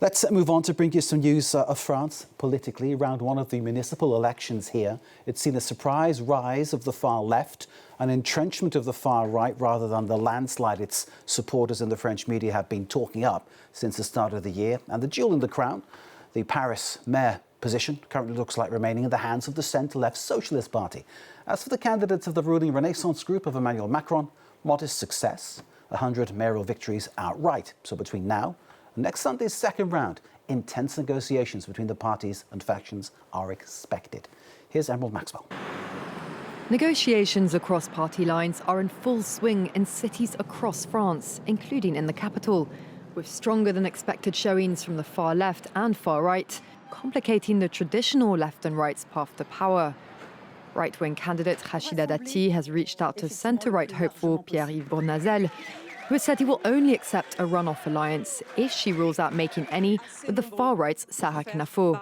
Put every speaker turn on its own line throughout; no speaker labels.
Let's move on to bring you some news of France politically. Round one of the municipal elections here, it's seen a surprise rise of the far left, an entrenchment of the far right rather than the landslide its supporters in the French media have been talking up since the start of the year. And the jewel in the crown, the Paris mayor position, currently looks like remaining in the hands of the centre-left Socialist Party. As for the candidates of the ruling Renaissance group of Emmanuel Macron, modest success, 100 mayoral victories outright. So between now and next Sunday's second round, intense negotiations between the parties and factions are expected. Here's Emerald Maxwell.
Negotiations across party lines are in full swing in cities across France, including in the capital, with stronger than expected showings from the far left and far right, complicating the traditional left and right's path to power. Right-wing candidate Rachida Dati has reached out to centre-right hopeful Pierre-Yves Bournazel, who has said he will only accept a runoff alliance if she rules out making any with the far-right's Sarah Knafo.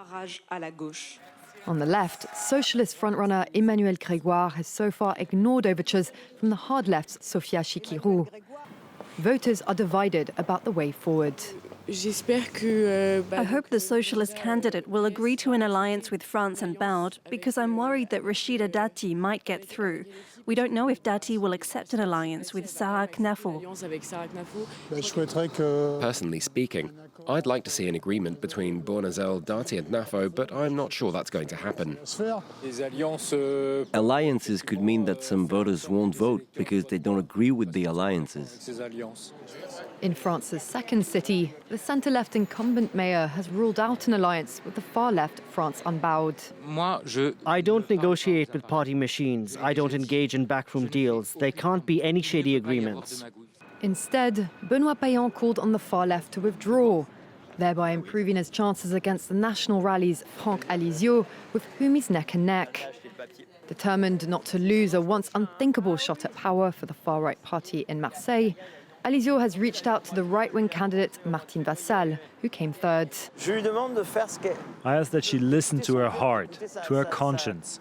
On the left, socialist frontrunner Emmanuel Grégoire has so far ignored overtures from the hard-left's Sophia Chikirou. Voters are divided about the way forward.
I hope the socialist candidate will agree to an alliance with France and Baud, because I'm worried that Rachida Dati might get through. We don't know if Dati will accept an alliance with Sarah Knafo.
Personally speaking, I'd like to see an agreement between Bournazel, Dati and Knafo, but I'm not sure that's going to happen.
Alliances could mean that some voters won't vote because they don't agree with the alliances.
In France's second city, the centre-left incumbent mayor has ruled out an alliance with the far-left France Unbowed.
I don't negotiate with party machines. I don't engage in backroom deals. There can't be any shady agreements.
Instead, Benoît Payan called on the far left to withdraw, thereby improving his chances against the National Rally's Franck Alizio, with whom he's neck and neck. Determined not to lose a once unthinkable shot at power for the far-right party in Marseille, Alizio has reached out to the right-wing candidate Martine Vassal, who came third.
I ask that she listen to her heart, to her conscience.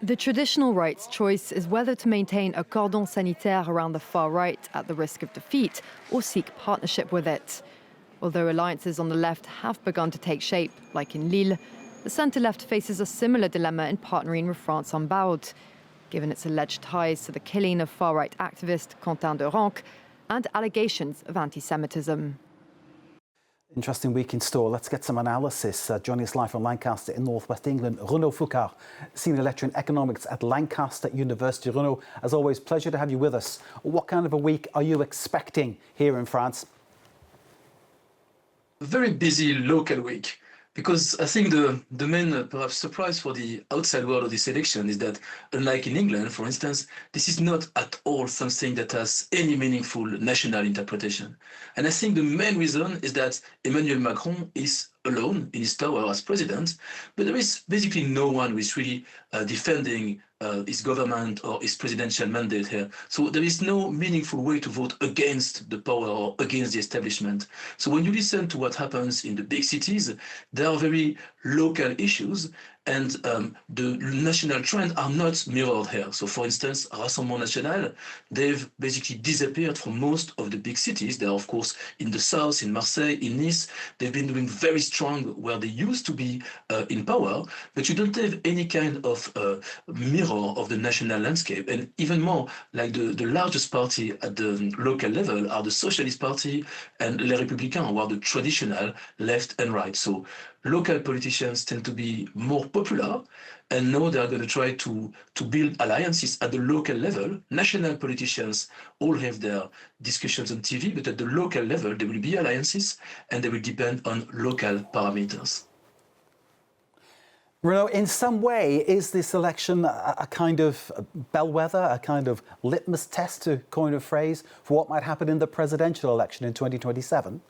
The traditional right's choice is whether to maintain a cordon sanitaire around the far right at the risk of defeat or seek partnership with it. Although alliances on the left have begun to take shape, like in Lille, the centre-left faces a similar dilemma in partnering with France Unbowed, given its alleged ties to the killing of far-right activist Quentin de Ranc and allegations of anti-Semitism.
Interesting week in store. Let's get some analysis. Joining us live from Lancaster in northwest England, Renaud Foucart, Senior Lecturer in Economics at Lancaster University. Renaud, as always, pleasure to have you with us. What kind of a week are you expecting here in France?
A very busy local week. Because I think the main perhaps surprise for the outside world of this election is that, unlike in England, for instance, this is not at all something that has any meaningful national interpretation. And I think the main reason is that Emmanuel Macron is alone in his tower as president, but there is basically no one who is really defending his government or his presidential mandate here. So there is no meaningful way to vote against the power or against the establishment. So when you listen to what happens in the big cities, there are very local issues, and the national trends are not mirrored here. So for instance, Rassemblement National, they've basically disappeared from most of the big cities. They are, of course, in the south, in Marseille, in Nice. They've been doing very strong where they used to be in power, but you don't have any kind of mirror of the national landscape. And even more, like the largest party at the local level are the Socialist Party and Les Républicains, who are the traditional left and right. So local politicians tend to be more popular, and now they are going to try to build alliances at the local level. National politicians all have their discussions on TV, but at the local level, there will be alliances, and they will depend on local parameters.
Renaud, in some way, is this election a kind of bellwether, a kind of litmus test, to coin a phrase, for what might happen in the presidential election in 2027?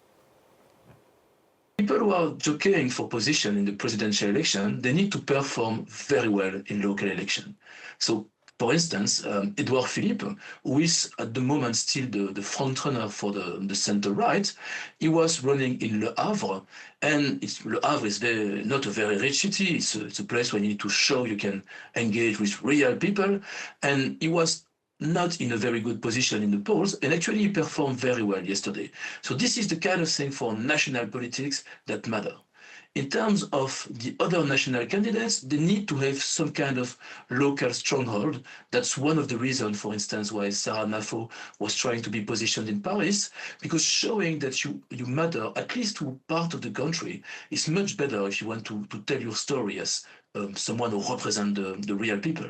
People who are jockeying for position in the presidential election, they need to perform very well in local election. So, for instance, Edouard Philippe, who is at the moment still the frontrunner for the center-right, he was running in Le Havre, and Le Havre is not a very rich city. It's a place where you need to show you can engage with real people, and he was not in a very good position in the polls, and actually he performed very well yesterday. So this is the kind of thing for national politics that matter. In terms of the other national candidates, they need to have some kind of local stronghold. That's one of the reasons, for instance, why Sarah Nafo was trying to be positioned in Paris, because showing that you matter, at least to part of the country, is much better if you want to tell your story as someone who represents the real people.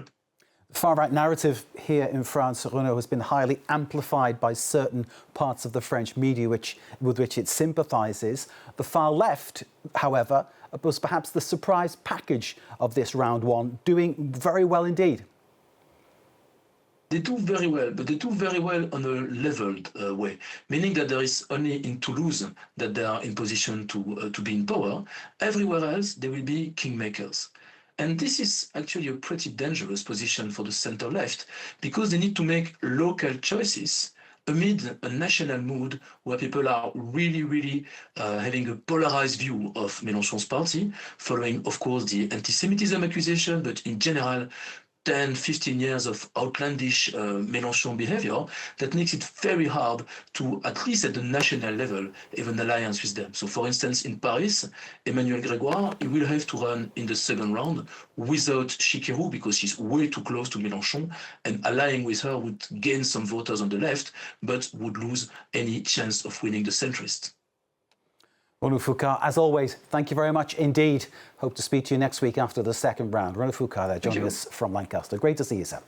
The far-right narrative here in France, Renaud, has been highly amplified by certain parts of the French media with which it sympathises. The far left, however, was perhaps the surprise package of this round one, doing very well indeed.
They do very well, but they do very well on a leveled way, meaning that there is only in Toulouse that they are in position to be in power. Everywhere else, they will be kingmakers. And this is actually a pretty dangerous position for the center-left, because they need to make local choices amid a national mood where people are really having a polarized view of Mélenchon's party, following, of course, the anti-Semitism accusation, but in general, 10, 15 years of outlandish Mélenchon behavior that makes it very hard to, at least at the national level, have an alliance with them. So for instance, in Paris, Emmanuel Grégoire, he will have to run in the second round without Chickerou because she's way too close to Mélenchon, and allying with her would gain some voters on the left, but would lose any chance of winning the centrists.
Renaud Foucart, as always, thank you very much indeed. Hope to speak to you next week after the second round. Renaud Foucart there joining us from Lancaster. Great to see you, sir.